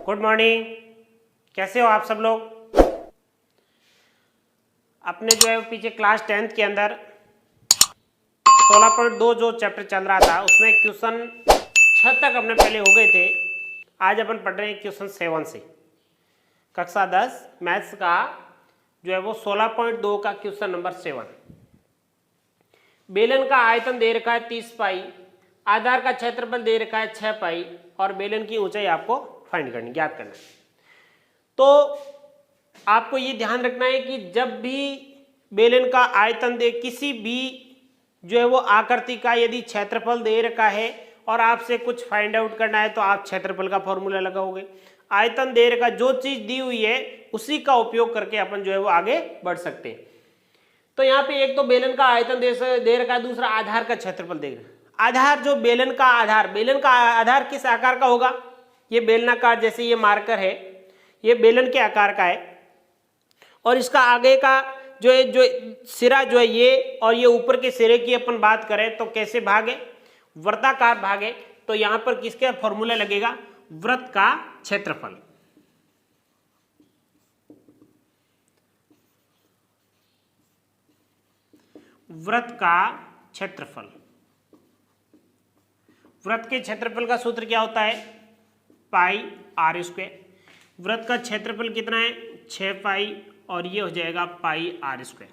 Good morning. कैसे हो आप सब लोग? अपने जो है पीछे क्लास 10th के अंदर 16.2 जो चैप्टर चल रहा था उसमें क्वेश्चन 6 तक अपने पहले हो गए थे। आज अपन पढ़ रहे हैं क्वेश्चन 7 से। कक्षा 10 मैथ्स का जो है वो 16.2 का क्वेश्चन नंबर 7। बेलन का आयतन दे रखा है 30 पाई, आधार का क्षेत्रफल दे रखा है 6 पाई और बेलन की ऊंचाई आपको फाइंड करनी, ज्ञात करना है। तो आपको ये ध्यान रखना है कि जब भी बेलन का आयतन दे, किसी भी जो है वो आकृति का यदि क्षेत्रफल दे रखा है और आपसे कुछ फाइंड आउट करना है तो आप क्षेत्रफल का फॉर्मूला लगाओगे। आयतन दे रखा, जो चीज दी हुई है उसी का उपयोग करके अपन जो है वो आगे बढ़ सकते हैं। तो यहाँ पे एक तो बेलन का आयतन दे रखा है, दूसरा आधार का क्षेत्रफल दे रखा है। आधार जो बेलन का आधार किस आकार का होगा? ये बेलनाकार, जैसे ये मार्कर है ये बेलन के आकार का है और इसका आगे का जो सिरा जो है ये, और ये ऊपर के सिरे की अपन बात करें तो कैसे भाग है? वृत्ताकार भाग है। तो यहां पर किसका फॉर्मूला लगेगा? वृत्त का क्षेत्रफल। वृत्त का क्षेत्रफल। वृत्त के क्षेत्रफल का सूत्र क्या होता है? पाई आर स्क्वायर। वृत्त का क्षेत्रफल कितना है? 6 पाई और ये हो जाएगा पाई आर स्क्वायर।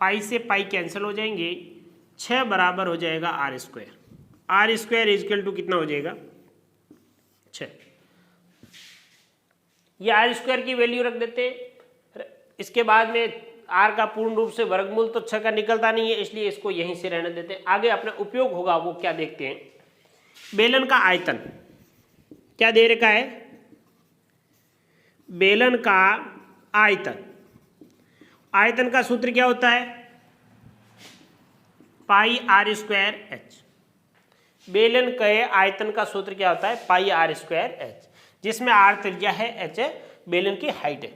पाई से पाई कैंसिल हो जाएंगे, 6 बराबर हो जाएगा r square. R square equal to कितना हो जाएगा? 6। ये आर स्क्वायर की वैल्यू रख देते हैं। इसके बाद में आर का पूर्ण रूप से वर्गमूल तो 6 का निकलता नहीं है, इसलिए इसको यहीं से रहने देते हैं। आगे अपना उपयोग होगा वो क्या देखते हैं। बेलन का आयतन क्या दे रखा है? बेलन का आयतन, आयतन का सूत्र क्या होता है? पाई आर स्क्वायर एच। बेलन के आयतन का सूत्र क्या होता है? पाई आर स्क्वायर एच, जिसमें आर त्रिज्या है, एच बेलन की हाइट है।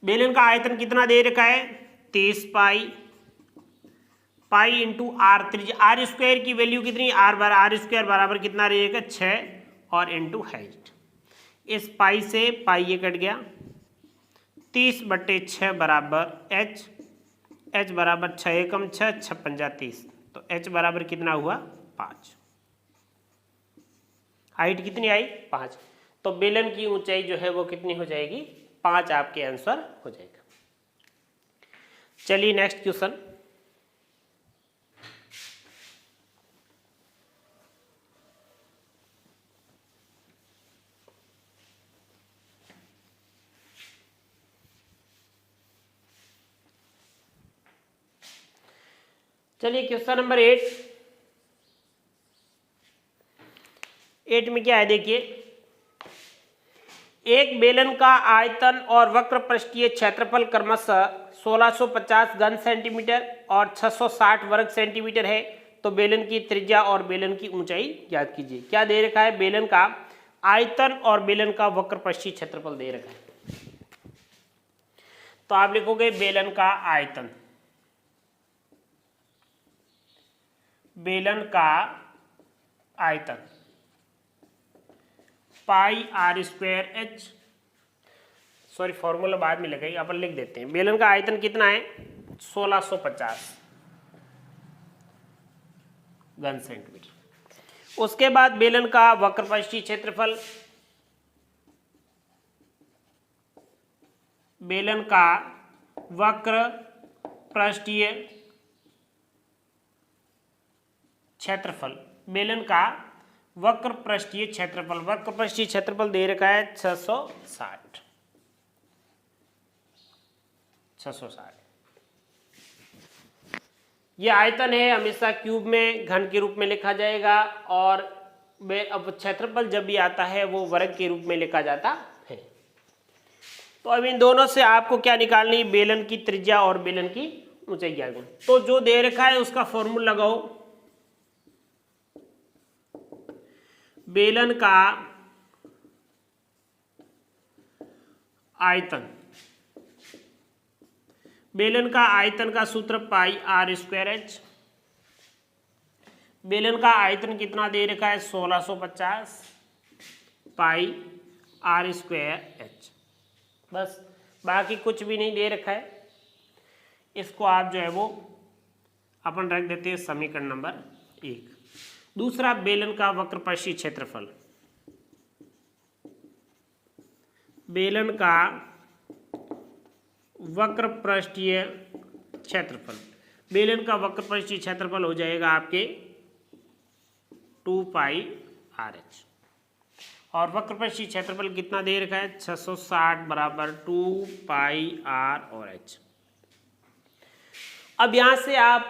बेलन का आयतन कितना दे रखा है? 30 पाई, पाई इंटू आर त्रिज्या। आर स्क्वायर की वैल्यू कितनी? आर स्क्वायर बराबर कितना रहेगा? 6 और इंटू हाइट। इस पाई से पाई ये कट गया, 30/6 बराबर एच। एच बराबर 6 एकम 6, 6 पंजा 30। तो एच बराबर कितना हुआ? 5। हाइट कितनी आई? 5। तो बेलन की ऊंचाई जो है वो कितनी हो जाएगी? 5 आपके आंसर हो जाएगा। चलिए नेक्स्ट क्वेश्चन। चलिए क्वेश्चन नंबर 8 में क्या है देखिए। एक बेलन का आयतन और वक्र पृष्ठीय क्षेत्रफल क्रमशः 1650 घन सेंटीमीटर और 660 वर्ग सेंटीमीटर है। तो बेलन की त्रिज्या और बेलन की ऊंचाई ज्ञात कीजिए। क्या दे रखा है? बेलन का आयतन और बेलन का वक्र पृष्ठीय क्षेत्रफल दे रखा है। तो आप लिखोगे बेलन का आयतन, बेलन का आयतन pi r square h. Sorry, formula बाद में लगेगा, अपन लिख देते हैं। बेलन का आयतन कितना है? 1650 घन सेंटीमीटर। उसके बाद बेलन का वक्र पृष्ठीय क्षेत्रफल, बेलन का वक्र पृष्ठीय क्षेत्रफल, बेलन का वक्र पृष्ठीय क्षेत्रफल, वक्र पृष्ठीय क्षेत्रफल दे रखा है 660। ये आयतन है, हमेशा क्यूब में घन के रूप में लिखा जाएगा और अब क्षेत्रफल जब भी आता है वो वर्ग के रूप में लिखा जाता है। तो अब इन दोनों से आपको क्या निकालनी? बेलन की त्रिज्या और बेलन की ऊंचाई ज्ञात करनी। तो जो दे रखा है उसका फॉर्मूला लगाओ। बेलन का आयतन, बेलन का आयतन का सूत्र पाई आर स्क्वायर एच। बेलन का आयतन कितना दे रखा है? 1650 पाई आर स्क्वायर एच, बस बाकी कुछ भी नहीं दे रखा है। इसको आप जो है वो अपन रख देते हैं समीकरण नंबर 1। दूसरा, बेलन का वक्रपृष्ठीय क्षेत्रफल। बेलन का वक्रपृष्ठीय क्षेत्रफल, बेलन का वक्रपृष्ठीय क्षेत्रफल हो जाएगा आपके 2 पाई आर एच। और वक्रपृष्ठीय क्षेत्रफल कितना दे रखा है? 660 बराबर 2 पाई आर और एच। अब यहां से आप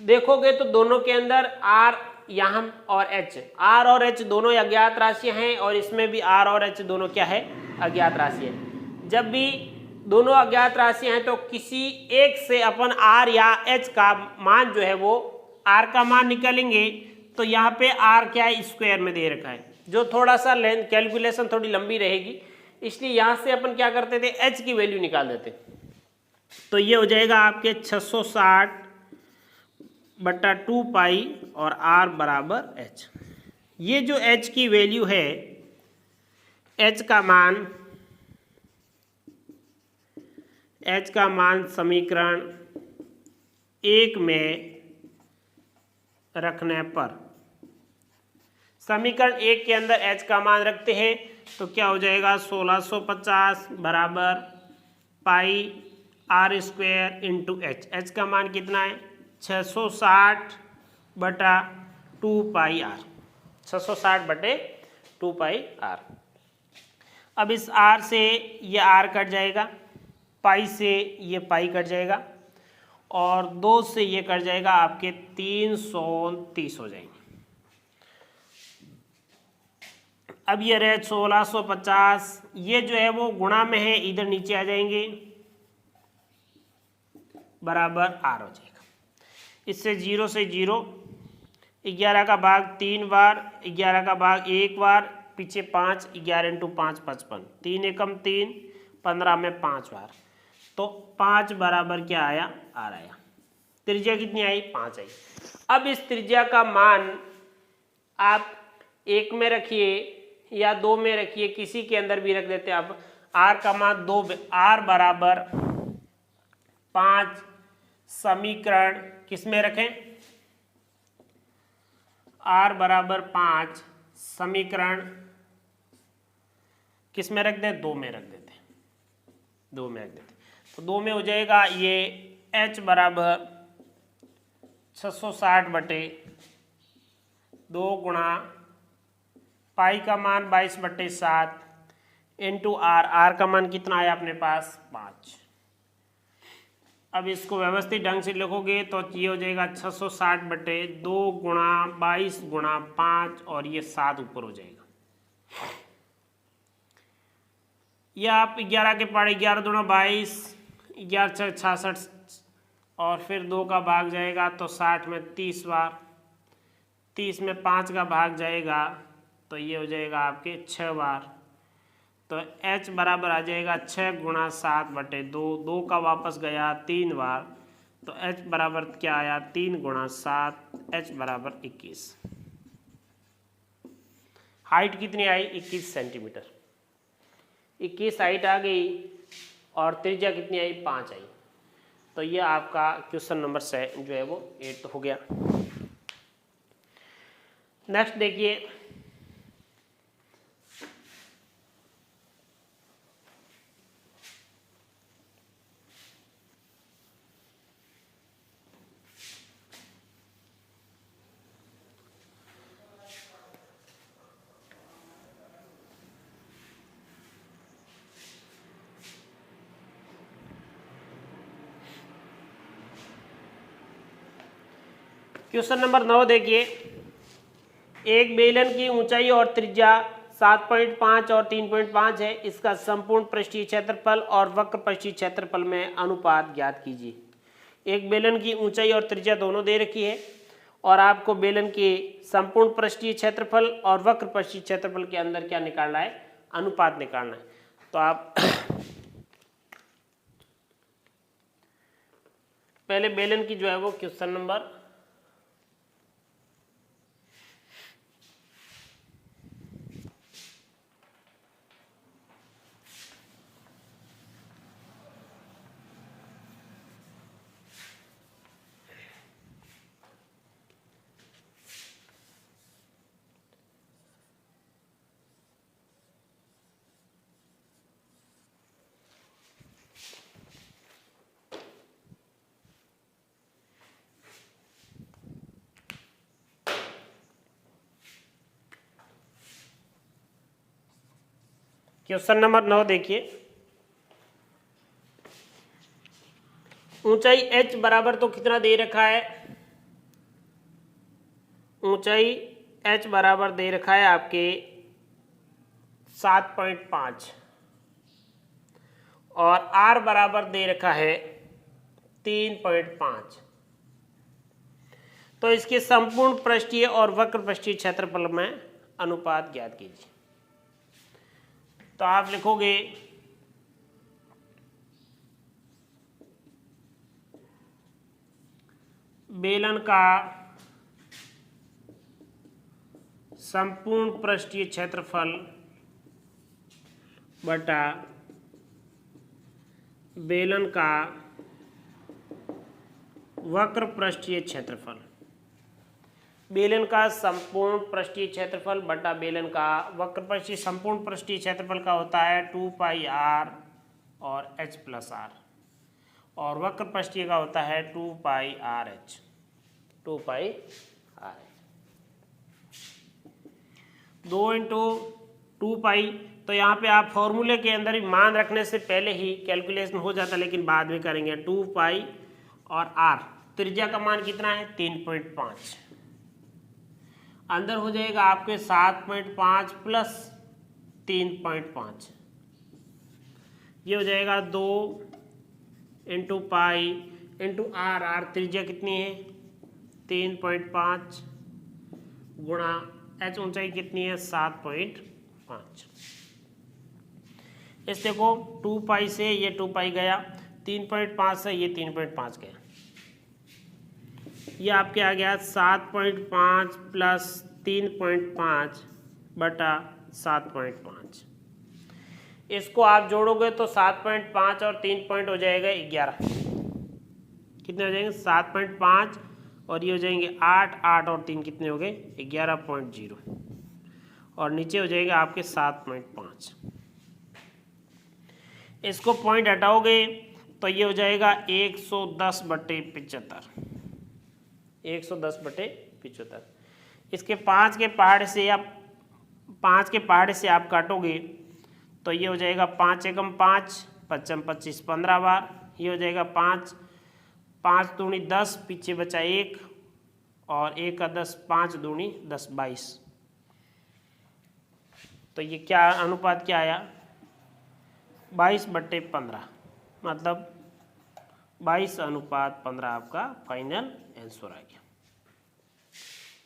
देखोगे तो दोनों के अंदर आर यहाँ और एच, आर और एच दोनों अज्ञात राशियां हैं और इसमें भी आर और एच दोनों क्या है? अज्ञात राशि है। जब भी दोनों अज्ञात राशियां हैं तो किसी एक से अपन आर या एच का मान जो है वो आर का मान निकालेंगे। तो यहाँ पे आर क्या है? स्क्वायर में दे रखा है, जो थोड़ा सा लेंथ कैलकुलेशन थोड़ी लंबी रहेगी, इसलिए यहाँ से अपन क्या करते थे? एच की वैल्यू निकाल देते। तो ये हो जाएगा आपके 660 बटा 2 पाई और आर बराबर एच। ये जो एच की वैल्यू है, एच का मान समीकरण 1 में रखने पर, समीकरण 1 के अंदर एच का मान रखते हैं तो क्या हो जाएगा? 1650 बराबर pi r square into h. H का मान कितना है? 660 बटा 2 पाई आर, 660 बटे 2 पाई आर। अब इस आर से ये आर कट जाएगा, पाई से ये पाई कट जाएगा और 2 से ये कट जाएगा, आपके 330 हो जाएंगे। अब ये रहे 1650, ये जो है वो गुणा में है, इधर नीचे आ जाएंगे, बराबर आर हो जाएगा। इससे 0 से 0, 11 का भाग 3 बार, 11 का भाग 1 बार, पीछे 5, 11 इंटू 5 55, 3 एकम 3, 15 में 5 बार, तो 5 बराबर क्या आया? आर आया। त्रिज्या कितनी आई? 5 आई। अब इस त्रिज्या का मान आप 1 में रखिए या 2 में रखिए, किसी के अंदर भी रख देते हैं। अब आर का मान 2, आर बराबर 5 समीकरण किस में रखें? आर बराबर 5 समीकरण किस में रख दें? 2 में रख देते, 2 में रख देते। तो 2 में हो जाएगा ये h बराबर 660 बटे 2 गुणा पाई का मान 22 बटे 7 इंटू आर। आर का मान कितना आया अपने पास? 5। अब इसको व्यवस्थित ढंग से लिखोगे तो ये हो जाएगा 660 बटे 2 गुणा 22 गुणा 5 और ये 7 ऊपर हो जाएगा। ये आप 11 के पढ़े, 11 दूना 22, 11 छः 66 और फिर 2 का भाग जाएगा तो 60 में 30 बार, 30 में 5 का भाग जाएगा तो ये हो जाएगा आपके 6 बार। तो h बराबर आ जाएगा 6 गुणा 7 बटे 2, 2 का वापस गया 3 बार, तो h बराबर क्या आया? 3 गुणा 7, h बराबर 21। हाइट कितनी आई? 21 सेंटीमीटर। 21 हाइट आ गई और त्रिज्या कितनी आई? 5 आई। तो ये आपका क्वेश्चन नंबर से जो है वो 8 हो गया। नेक्स्ट देखिए, क्वेश्चन नंबर 9 देखिए। एक बेलन की ऊंचाई और त्रिज्या 7.5 और 3.5 है। इसका संपूर्ण पृष्ठीय क्षेत्रफल और वक्र पृष्ठीय क्षेत्रफल में अनुपात ज्ञात कीजिए। एक बेलन की ऊंचाई और त्रिज्या दोनों दे रखी है और आपको बेलन के संपूर्ण पृष्ठीय क्षेत्रफल और वक्र पृष्ठीय क्षेत्रफल के अंदर क्या निकालना है? अनुपात निकालना है। तो आप पहले बेलन की जो है वो क्वेश्चन नंबर क्वेश्चन नंबर 9 देखिए, ऊंचाई h बराबर तो कितना दे रखा है, ऊंचाई h बराबर दे रखा है आपके 7.5 और r बराबर दे रखा है 3.5। तो इसके संपूर्ण पृष्ठीय और वक्र पृष्ठीय क्षेत्रफल में अनुपात ज्ञात कीजिए। तो आप लिखोगे बेलन का संपूर्ण पृष्ठीय क्षेत्रफल बटा बेलन का वक्र पृष्ठीय क्षेत्रफल, बेलन का संपूर्ण पृष्ठीय क्षेत्रफल बटा बेलन का वक्र पृष्ठीय, संपूर्ण पृष्ठीय क्षेत्रफल का होता है 2 पाई r और h प्लस r, और वक्र पृष्ठीय का होता है 2 पाई r h, 2 पाई r h। 2 इंटू 2 पाई, तो यहाँ पे आप फॉर्मूले के अंदर ही मान रखने से पहले ही कैलकुलेशन हो जाता, लेकिन बाद में करेंगे। 2 पाई और r, त्रिज्या का मान कितना है 3.5, अंदर हो जाएगा आपके 7.5 प्लस 3.5, ये हो जाएगा 2 into pi into r, r त्रिज्या कितनी है 3.5 गुणा h ऊंचाई कितनी है 7.5। इस देखो 2 पाई से ये 2 पाई गया, 3.5 से ये 3.5 गया, ये आपके आ गया 7.5 प्लस 3.5 बटा 7.5। इसको आप जोड़ोगे तो 7.5 और 3 पॉइंट हो जाएगा 11, कितने हो जाएंगे 7.5 और ये हो जाएंगे 8, 8 और 3 कितने हो गए 11.0, और नीचे हो जाएगा आपके 7.5। इसको पॉइंट हटाओगे तो ये हो जाएगा 110/75, 110/75। इसके 5 के पहाड़े से आप काटोगे तो ये हो जाएगा 5 एकम 5, 5 25 15 बार, ये हो जाएगा 5, 5 दूनी 10, पीछे बचा 1 और 1 का 10, 5 दूनी 10 22। तो ये क्या अनुपात क्या आया 22/15, मतलब 22:15 आपका फाइनल आंसर आ गया,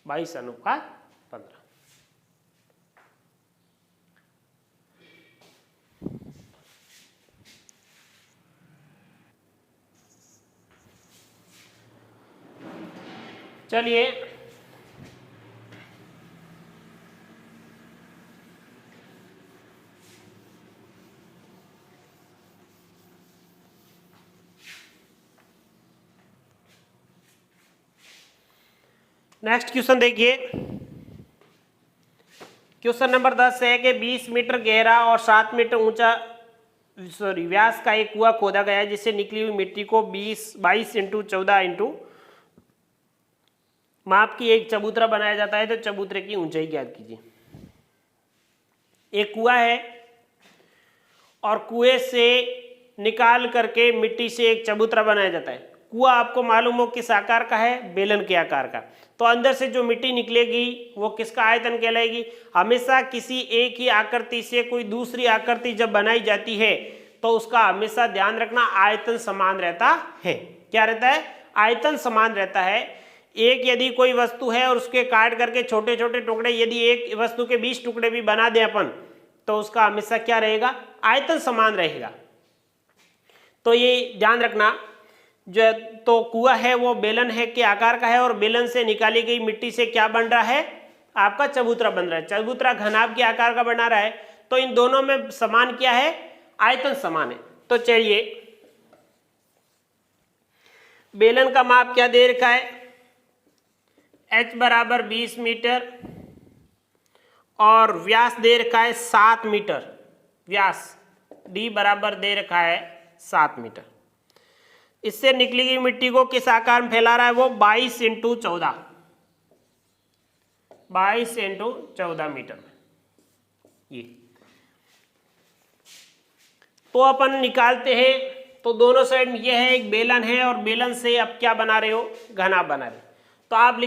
22:15। चलिए नेक्स्ट क्वेश्चन देखिए, क्वेश्चन नंबर 10 है कि 20 मीटर गहरा और 7 मीटर ऊंचा व्यास का एक कुआं खोदा गया है, जिससे निकली हुई मिट्टी को 22 इंटू 14 इंटू माप की एक चबूतरा बनाया जाता है। तो चबूतरे की ऊंचाई ज्ञात कीजिए। एक कुआं है और कुएं से निकाल करके मिट्टी से एक चबूतरा बनाया जाता है। कुआं आपको मालूम हो किस आकार का है, बेलन के आकार का। तो अंदर से जो मिट्टी निकलेगी वो किसका आयतन कहलाएगी। हमेशा किसी एक ही आकृति से कोई दूसरी आकृति जब बनाई जाती है तो उसका हमेशा ध्यान रखना आयतन समान रहता है। क्या रहता है, आयतन समान रहता है। एक यदि कोई वस्तु है और उसके काट करके छोटे छोटे टुकड़े, यदि एक वस्तु के 20 टुकड़े भी बना दें अपन, तो उसका हमेशा क्या रहेगा, आयतन समान रहेगा। तो ये ध्यान रखना, जो तो कुआं है वो बेलन है के आकार का है और बेलन से निकाली गई मिट्टी से क्या बन रहा है, आपका चबूतरा बन रहा है। चबूतरा घनाभ के आकार का बना रहा है। तो इन दोनों में समान क्या है, आयतन समान है। तो चलिए बेलन का माप क्या दे रखा है, h बराबर 20 मीटर और व्यास दे रखा है 7 मीटर। व्यास d बराबर दे रखा है 7 मीटर। इससे निकली गई मिट्टी को किस आकार में फैला रहा है, वो 22 इंटू 14, 22 इंटू 14 मीटर में। ये तो अपन निकालते हैं। तो दोनों साइड में यह है, एक बेलन है और बेलन से अब क्या बना रहे हो, घनाभ बना रहे हो। तो आप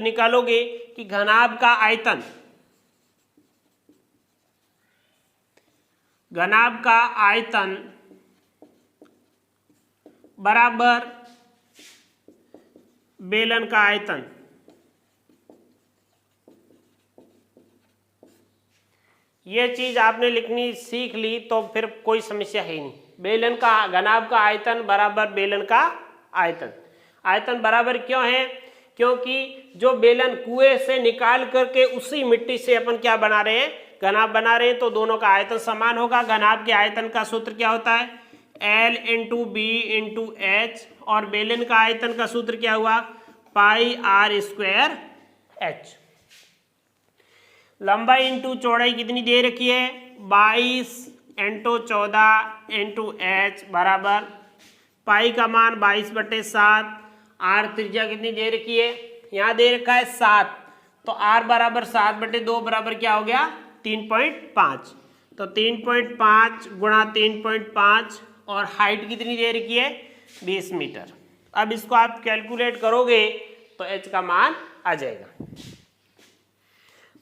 निकालोगे कि घनाभ का आयतन, घनाभ का आयतन बराबर बेलन का आयतन। ये चीज आपने लिखनी सीख ली तो फिर कोई समस्या है ही नहीं। बेलन का घनाभ का आयतन बराबर बेलन का आयतन। आयतन बराबर क्यों है, क्योंकि जो बेलन कुएं से निकाल करके उसी मिट्टी से अपन क्या बना रहे हैं, घनाभ बना रहे हैं, तो दोनों का आयतन समान होगा। घनाभ के आयतन का सूत्र क्या होता है, L into b into h, और बेलन का आयतन का सूत्र क्या हुआ, पाई आर स्क्वायर एच। लंबाई इंटू चौड़ाई कितनी दे रखी है, 22 इंटू 14 इंटू एच बराबर पाई का मान 22/7। आर त्रिज्या कितनी दे रखी है, यहाँ दे रखा है 7, तो आर बराबर 7/2 बराबर क्या हो गया, 3.5। तो 3.5 गुणा 3.5 और हाइट कितनी दे रखी है, 20 मीटर। अब इसको आप कैलकुलेट करोगे तो एच का मान आ जाएगा।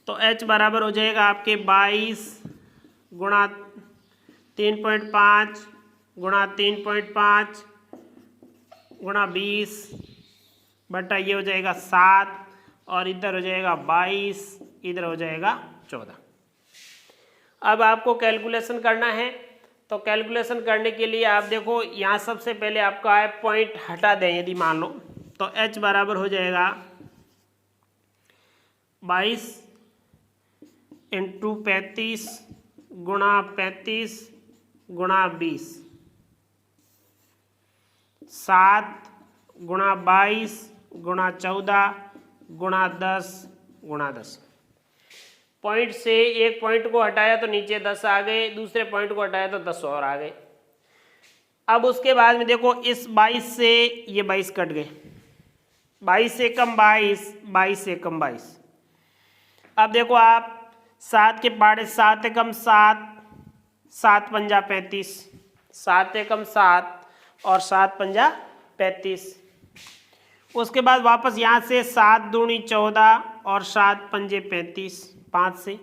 तो h बराबर हो जाएगा आपके 22 गुणा 3.5 गुणा 3.5 गुणा 20 बटा ये हो जाएगा 7, और इधर हो जाएगा 22, इधर हो जाएगा 14। अब आपको कैलकुलेशन करना है। तो कैलकुलेशन करने के लिए आप देखो, यहाँ सबसे पहले आपका है पॉइंट हटा दें यदि मान लो, तो h बराबर हो जाएगा 22 इंटू 35 गुणा 35 गुणा 20, 7 गुणा 22 गुणा 14 गुणा 10 गुणा 10। पॉइंट से एक पॉइंट को हटाया तो नीचे 10 आ गए, दूसरे पॉइंट को हटाया तो 10 और आ गए। अब उसके बाद में देखो, इस 22 से ये 22 कट गए, 22 से कम 22, 22 से कम 22। अब देखो आप 7 के पाड़े 7 एकम 7, 7 पंजा 35, 7 एकम 7 और 7 पंजा 35। उसके बाद वापस यहाँ से 7 दूनी 14 और 7 पंजे 35, 5 से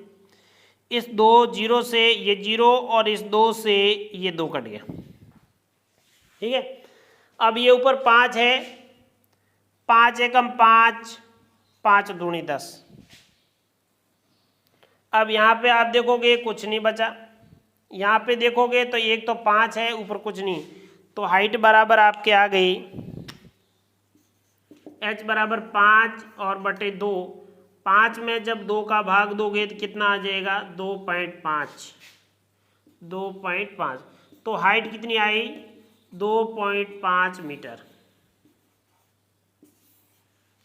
इस 2 जीरो से ये 0 और इस 2 से ये 2 कट गया, ठीक है। अब ये ऊपर 5 है, 5 एकम 5, 5 दूनी 10। अब यहाँ पे आप देखोगे कुछ नहीं बचा, यहाँ पे देखोगे तो एक तो 5 है, ऊपर कुछ नहीं, तो हाइट बराबर आपके आ गई h बराबर 5 और बटे 2। 5 में जब 2 का भाग दोगे तो कितना आ जाएगा, 2.5, 2.5। तो हाइट कितनी आई, 2.5 मीटर।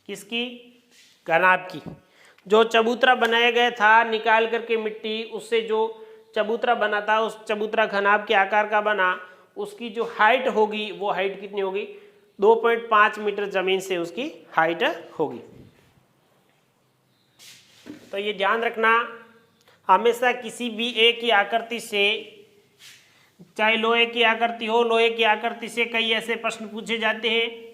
किसकी, घनाभ की। जो चबूतरा बनाया गया था निकाल करके मिट्टी, उससे जो चबूतरा बना था उस चबूतरा घनाभ के आकार का बना, उसकी जो हाइट होगी वो हाइट कितनी होगी, 2.5 मीटर जमीन से उसकी हाइट होगी। तो ये ध्यान रखना, हमेशा किसी भी एक की आकृति से, चाहे लोहे की आकृति हो, लोहे की आकृति से कई ऐसे प्रश्न पूछे जाते हैं।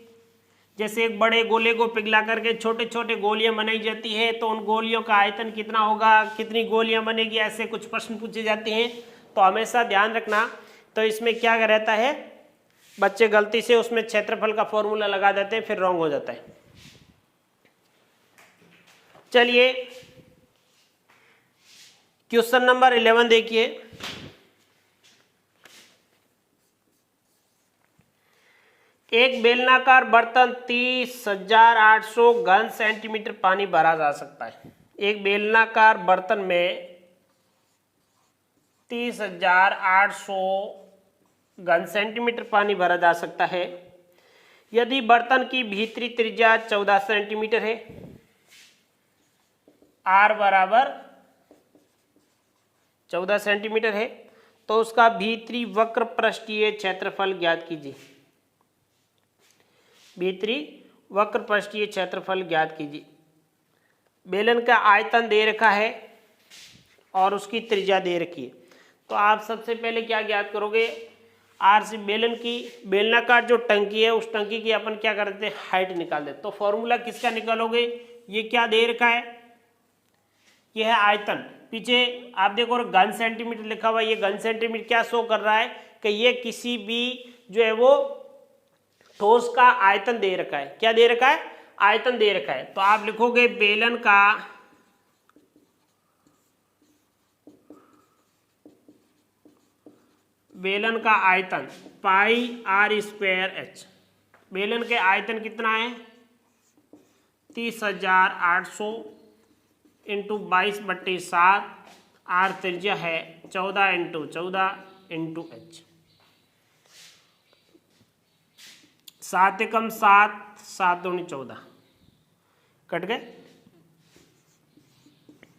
जैसे एक बड़े गोले को पिघला करके छोटे छोटे गोलियां बनाई जाती है, तो उन गोलियों का आयतन कितना होगा, कितनी गोलियां बनेगी, ऐसे कुछ प्रश्न पूछे जाते हैं। तो हमेशा ध्यान रखना। तो इसमें क्या रहता है, बच्चे गलती से उसमें क्षेत्रफल का फॉर्मूला लगा देते हैं, फिर रॉन्ग हो जाता है। चलिए क्वेश्चन नंबर 11 देखिए। एक बेलनाकार बर्तन 30,800 घन सेंटीमीटर पानी भरा जा सकता है। एक बेलनाकार बर्तन में 30,800 घन सेंटीमीटर पानी भरा जा सकता है। यदि बर्तन की भीतरी त्रिज्या 14 सेंटीमीटर है, आर बराबर 14 सेंटीमीटर है, तो उसका भीतरी वक्र पृष्ठीय क्षेत्रफल ज्ञात कीजिए। भीतरी वक्र पृष्ठीय क्षेत्रफल ज्ञात कीजिए। बेलन का आयतन दे रखा है और उसकी त्रिज्या दे रखी है। तो आप सबसे पहले क्या ज्ञात करोगे, आर से बेलन की, बेलनाकार जो टंकी है उस टंकी की अपन क्या कर देते हैं, हाइट निकाल देते। तो फॉर्मूला किसका निकालोगे, ये क्या दे रखा है, ये है आयतन। पीछे आप देखो घन सेंटीमीटर लिखा हुआ है, ये घन सेंटीमीटर क्या शो कर रहा है कि ये किसी भी जो है वो ठोस का आयतन दे रखा है। क्या दे रखा है, आयतन दे रखा है। तो आप लिखोगे बेलन का आयतन पाई आर स्क्वायर एच। बेलन के आयतन कितना है, 30,800 इंटू 22/7, आर त्रिज्या है 14 इंटू 14 इंटू एच। 7 एकम 7, 7 दूनी 14, कट गए।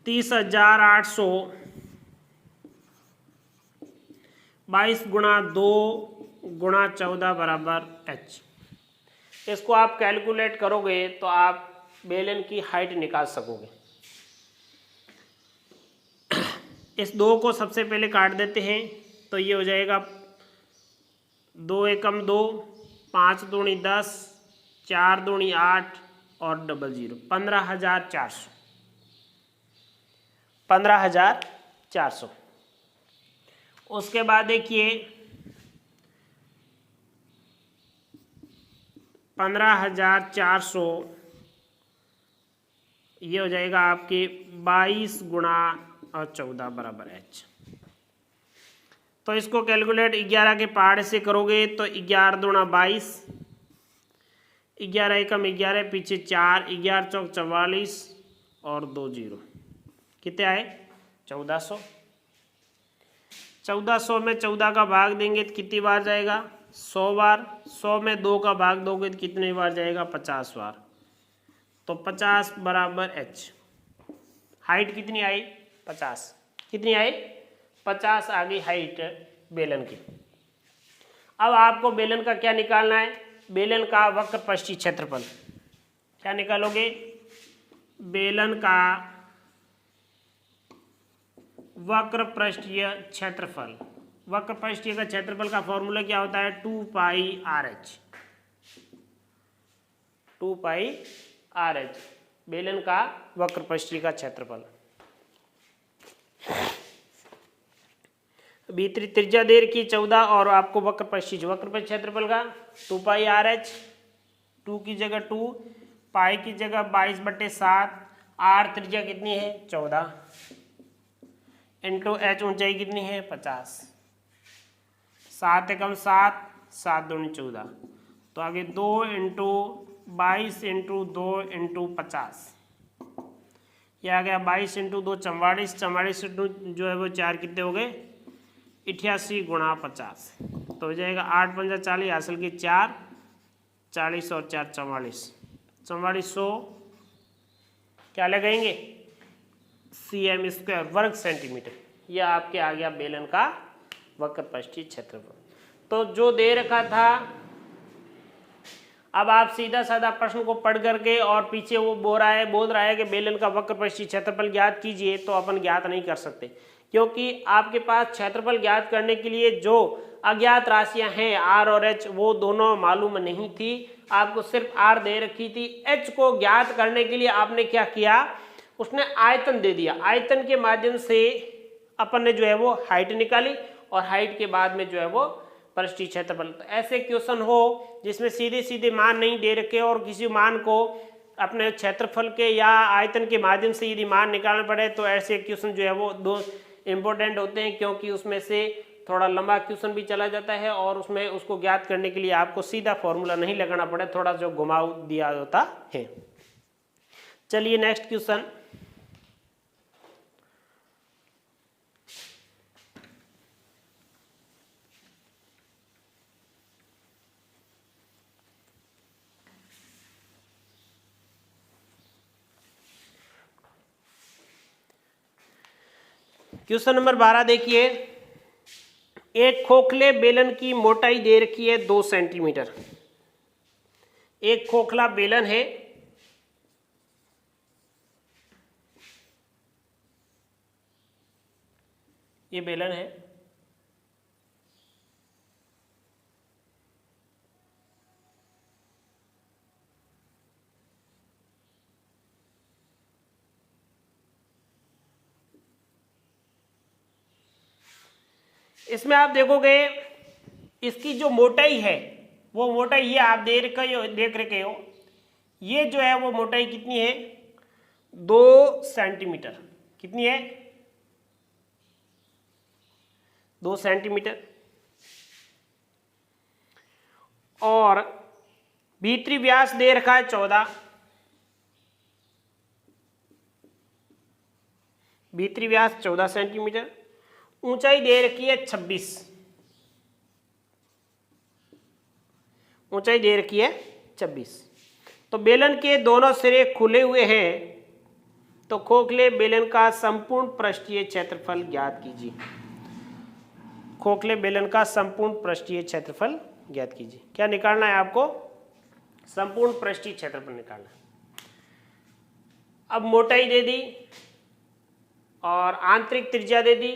30,800 22 गुणा 2 गुणा 14 बराबर एच। इसको आप कैलकुलेट करोगे तो आप बेलन की हाइट निकाल सकोगे। इस 2 को सबसे पहले काट देते हैं तो ये हो जाएगा 2 एकम 2, 5 दूनी 10, 4 दूनी 8 और 00, 15,400, 15,400। उसके बाद देखिए 15,400 ये हो जाएगा आपके 22 गुणा और 14 बराबर एच। तो इसको कैलकुलेट 11 के पहाड़ से करोगे तो 11 दूना 22, 11 एकम 11, पीछे 4, 11 चौक 44 और 2 0, कितने आए 1400। 1400 में 14 का भाग देंगे तो कितनी बार जाएगा, 100 बार। 100 में 2 का भाग दोगे तो कितने बार जाएगा, 50 बार। तो 50 बराबर एच। हाइट कितनी आई, 50। कितनी आई, 50 आ गई हाइट बेलन की। अब आपको बेलन का क्या निकालना है, बेलन का वक्र पृष्ठीय क्षेत्रफल। क्या निकालोगे, बेलन का वक्र पृष्ठीय क्षेत्रफल। वक्र पृष्ठीय का क्षेत्रफल का फॉर्मूला क्या होता है, 2 पाई आर एच। 2 पाई आर एच बेलन का वक्र पृष्ठीय का क्षेत्रफल। भीतरी त्रिज्या दे रखी 14 और आपको वक्र पृष्ठीय क्षेत्रफल का 2 पाई आर एच। 2 की जगह 2, पाई की जगह 22/7, आर त्रिज्या कितनी है 14, इंटू एच ऊंचाई कितनी है 50। 7 एकम 7, 7 दूनी 14, तो आगे 2 इंटू 22 इंटू 2 इंटू 50, यह आ गया 22 इंटू 2 44, 44 इंटू जो है वो 4 कितने हो गए 88 गुणा 50। तो हो जाएगा 8 पंजा 40, हासिल की 4, 40 और 4 44, 4400 क्या लगाएंगे cm स्क्वायर वर्ग सेंटीमीटर। यह आपके आ गया बेलन का वक्र पृष्ठीय क्षेत्रफल। तो जो दे रखा था, अब आप सीधा साधा प्रश्न को पढ़ करके और पीछे वो बोल रहा है कि बेलन का वक्र पृष्ठीय क्षेत्रफल ज्ञात कीजिए, तो अपन ज्ञात नहीं कर सकते, क्योंकि आपके पास क्षेत्रफल ज्ञात करने के लिए जो अज्ञात राशियां हैं आर और एच वो दोनों मालूम नहीं थी। आपको सिर्फ आर दे रखी थी। एच को ज्ञात करने के लिए आपने क्या किया, उसने आयतन दे दिया। आयतन के माध्यम से अपन ने जो है वो हाइट निकाली और हाइट के बाद में जो है वो पृष्ठीय क्षेत्रफल। तो ऐसे क्वेश्चन हो जिसमें सीधे सीधे मान नहीं दे रखे और किसी मान को अपने क्षेत्रफल के या आयतन के माध्यम से यदि मान निकालना पड़े, तो ऐसे क्वेश्चन जो है वो दो इम्पोर्टेंट होते हैं, क्योंकि उसमें से थोड़ा लंबा क्वेश्चन भी चला जाता है और उसमें उसको ज्ञात करने के लिए आपको सीधा फॉर्मूला नहीं लगाना पड़े, थोड़ा जो घुमाव दिया होता है। चलिए नेक्स्ट क्वेश्चन। क्वेश्चन नंबर 12 देखिए, एक खोखले बेलन की मोटाई दे रखी है 2 सेंटीमीटर। एक खोखला बेलन है, ये बेलन है, इसमें आप देखोगे इसकी जो मोटाई है वो मोटाई ये आप देख रखे हो, ये जो है वो मोटाई कितनी है 2 सेंटीमीटर। कितनी है 2 सेंटीमीटर। और भीतरी व्यास दे रखा है 14, भीतरी व्यास 14 सेंटीमीटर। ऊंचाई दे रखी है 26, ऊंचाई दे रखी है 26। तो बेलन के दोनों सिरे खुले हुए हैं, तो खोखले बेलन का संपूर्ण पृष्ठीय क्षेत्रफल ज्ञात कीजिए। खोखले बेलन का संपूर्ण पृष्ठीय क्षेत्रफल ज्ञात कीजिए। क्या निकालना है आपको? संपूर्ण पृष्ठीय क्षेत्रफल निकालना है। अब मोटाई दे दी और आंतरिक त्रिज्या दे दी,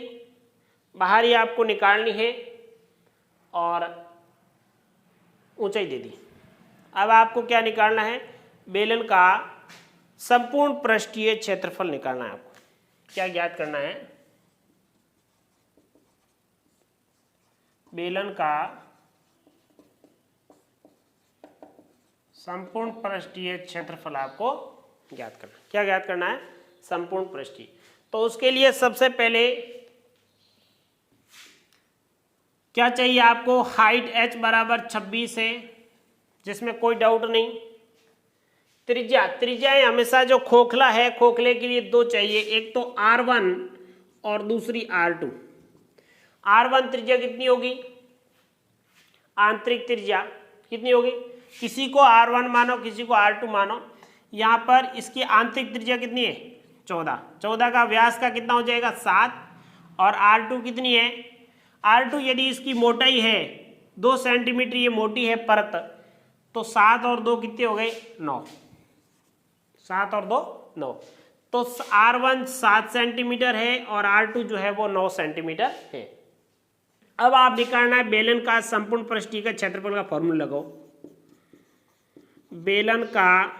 बाहरी आपको निकालनी है और ऊंचाई दे दी। अब आपको क्या निकालना है? बेलन का संपूर्ण पृष्ठीय क्षेत्रफल निकालना है आपको। क्या ज्ञात करना है? बेलन का संपूर्ण पृष्ठीय क्षेत्रफल आपको ज्ञात करना है। क्या ज्ञात करना है? संपूर्ण पृष्ठीय। तो उसके लिए सबसे पहले क्या चाहिए आपको? हाइट h बराबर 26 है, जिसमें कोई डाउट नहीं। त्रिज्या, त्रिज्याएं हमेशा जो खोखला है, खोखले के लिए 2 चाहिए, एक तो R1 और दूसरी R2। R1 त्रिज्या कितनी होगी? आंतरिक त्रिज्या कितनी होगी? किसी को R1 मानो, किसी को R2 मानो। यहाँ पर इसकी आंतरिक त्रिज्या कितनी है? 14। 14 का व्यास का कितना हो जाएगा? 7। और R2 कितनी है? R2 यदि इसकी मोटाई है 2 सेंटीमीटर, ये मोटी है परत, तो 7 और 2 कितने हो गए? 9। 7 और 2 9। तो R1 7 सेंटीमीटर है और R2 जो है वो 9 सेंटीमीटर है। अब आप निकालना है बेलन का संपूर्ण पृष्ठीय का क्षेत्रफल का फॉर्मूला लगाओ। बेलन का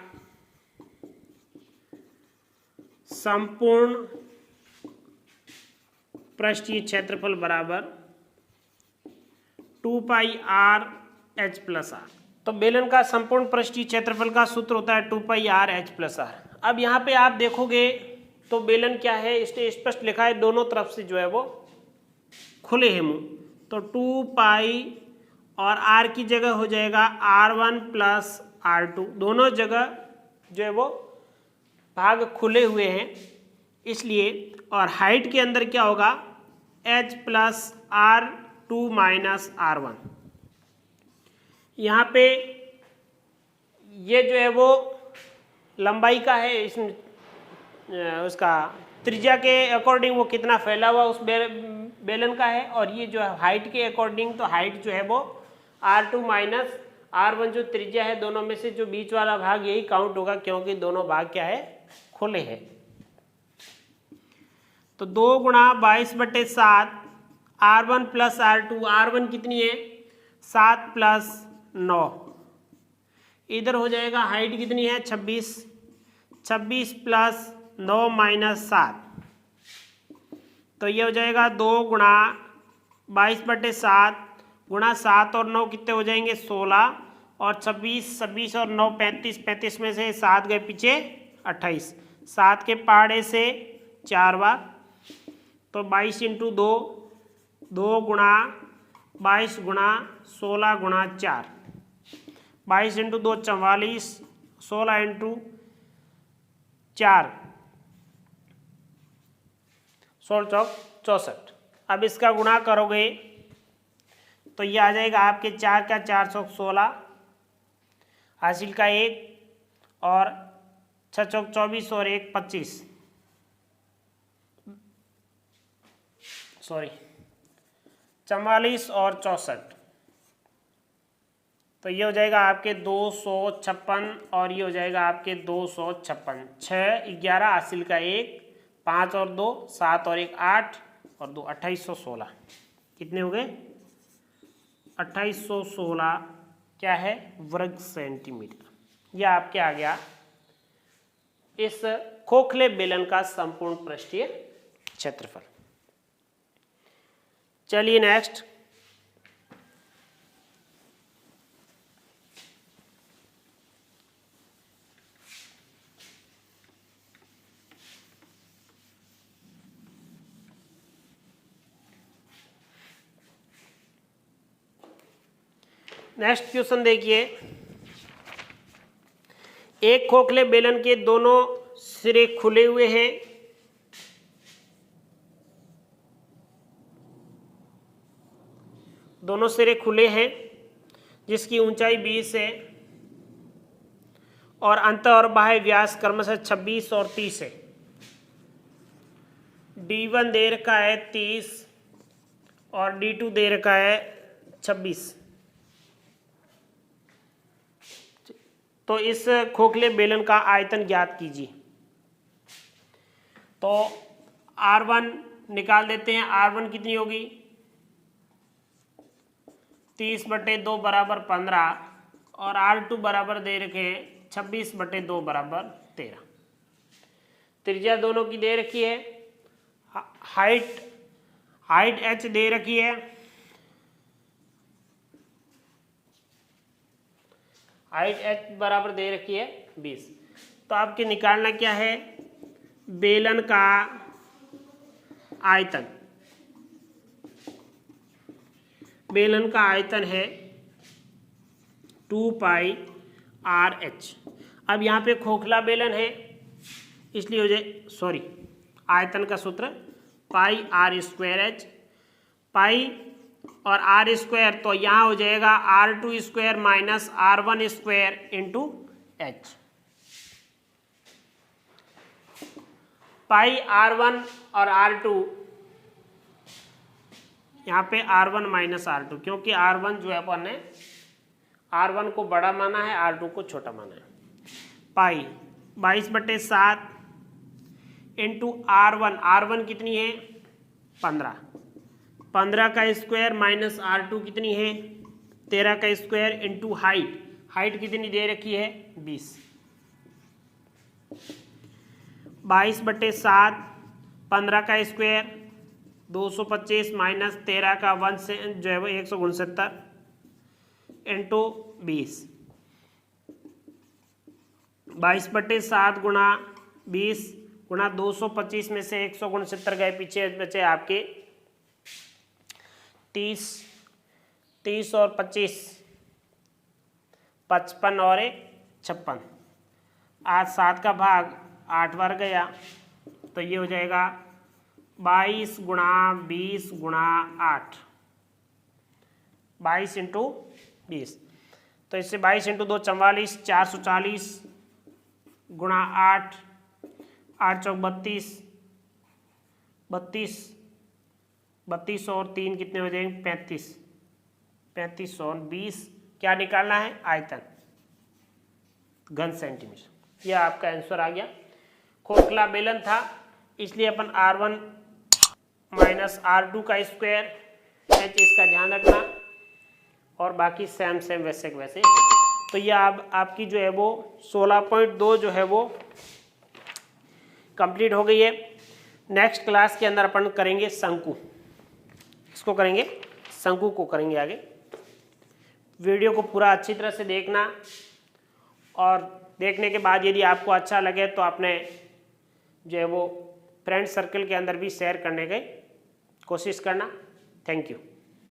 संपूर्ण पृष्ठीय क्षेत्रफल बराबर 2 पाई आर एच प्लस आर। तो बेलन का संपूर्ण पृष्ठीय क्षेत्रफल का सूत्र होता है 2 पाई आर एच प्लस आर। अब यहाँ पे आप देखोगे तो बेलन क्या है, इसने स्पष्ट लिखा है दोनों तरफ से जो है वो खुले हैं मुंह, तो 2 पाई और आर की जगह हो जाएगा R1 प्लस R2। दोनों जगह जो है वो भाग खुले हुए हैं इसलिए। और हाइट के अंदर क्या होगा? h plus R2 minus R1। यहाँ पे ये जो है वो लंबाई का है, इस उसका त्रिज्या के अकॉर्डिंग वो कितना फैला हुआ उस बेलन का है। और ये जो है हाइट के अकॉर्डिंग, तो हाइट जो है वो R2 माइनस R1 जो त्रिज्या है, दोनों में से जो बीच वाला भाग यही काउंट होगा, क्योंकि दोनों भाग क्या है? खुले हैं। तो 2 गुणा 22/7 R1 प्लस R2। R1 कितनी है? 7 प्लस 9। इधर हो जाएगा हाइट कितनी है? 26। 26 प्लस 9 माइनस 7, तो ये हो जाएगा 2 गुणा 22/7 गुणा 7 और 9 कितने हो जाएंगे? 16। और 26 और 9 35, 35 में से 7 गए पीछे 28, 7 के पहाड़े से 4 बार, तो 22 इंटू 2, 2 गुणा 22 गुणा 16 गुणा 4, 22 इंटू 2 44, 16 इंटू 4 16 चौक 64। अब इसका गुणा करोगे तो ये आ जाएगा आपके 4 का 4 चौक 16, हासिल का 1, और 6 चौक 24 और 1 25, सॉरी 44 और 64, तो ये हो जाएगा आपके 256 और ये हो जाएगा आपके 256। 6 11 हासिल का 1, 5 और 2 7 और 1 8 और 2 2816। कितने हो गए? 2816 क्या है? वर्ग सेंटीमीटर। यह आपके आ गया इस खोखले बेलन का संपूर्ण पृष्ठीय क्षेत्रफल। चलिए नेक्स्ट, नेक्स्ट क्वेश्चन देखिए, एक खोखले बेलन के दोनों सिरे खुले हुए हैं, दोनों सिरे खुले हैं, जिसकी ऊंचाई 20 है और अंत और बाह्य व्यास क्रमशः 26 और 30 है। D1 दे रखा है 30 और D2 दे रखा है 26। तो इस खोखले बेलन का आयतन ज्ञात कीजिए। तो R1 निकाल देते हैं। R1 कितनी होगी? 30/2 बराबर 15 और R2 बराबर दे रखे हैं 26/2 बराबर 13। त्रिज्या दोनों की दे रखी है। हाइट h दे रखी है। हाइट h बराबर दे रखी है 20। तो आपके निकालना क्या है? बेलन का आयतन। बेलन का आयतन है 2πRh। अब यहाँ पे खोखला बेलन है, इसलिए हो जाए आयतन का सूत्र πr²h। पाई और r² तो यहाँ हो जाएगा r² minus r1² into h। पाई r1 और r2, यहाँ पे r1 माइनस r2, क्योंकि r1 जो है अपन ने r1 को बड़ा माना है, r2 को छोटा माना है। पाई 22/7 इंटू r1 कितनी है? 15 का स्क्वायर माइनस r2 कितनी है? 13 का स्क्वायर इंटू हाइट कितनी दे रखी है? 20। 22/7 15 का स्क्वायर 225 माइनस 13 का 1 से जो है वो 169 इंटू 20। 22/7 गुणा 20 गुणा 225 में से 169 गए पीछे, बचे आपके 30 और 25, 55 और 56। आज 7 का भाग 8 बार गया, तो ये हो जाएगा 22 गुणा 20 गुणा 8, 22 इंटू 20। तो इससे 22 इंटू 2 44, 440 गुणा 8, 8 चौक 32 और 3 कितने हो जाएंगे? 35 और 20। क्या निकालना है? आयतन घन सेंटीमीटर। यह आपका आंसर आ गया। खोखला बेलन था, इसलिए अपन R1 माइनस R2 का स्क्वायर h इसका ध्यान रखना, और बाकी सेम वैसे वैसे। तो यह आपकी जो है वो 16.2 जो है वो कंप्लीट हो गई है। नेक्स्ट क्लास के अंदर अपन करेंगे शंकु। इसको करेंगे, शंकु को करेंगे आगे। वीडियो को पूरा अच्छी तरह से देखना, और देखने के बाद यदि आपको अच्छा लगे तो अपने जो है वो फ्रेंड सर्कल के अंदर भी शेयर करने की कोशिश करना। Thank you.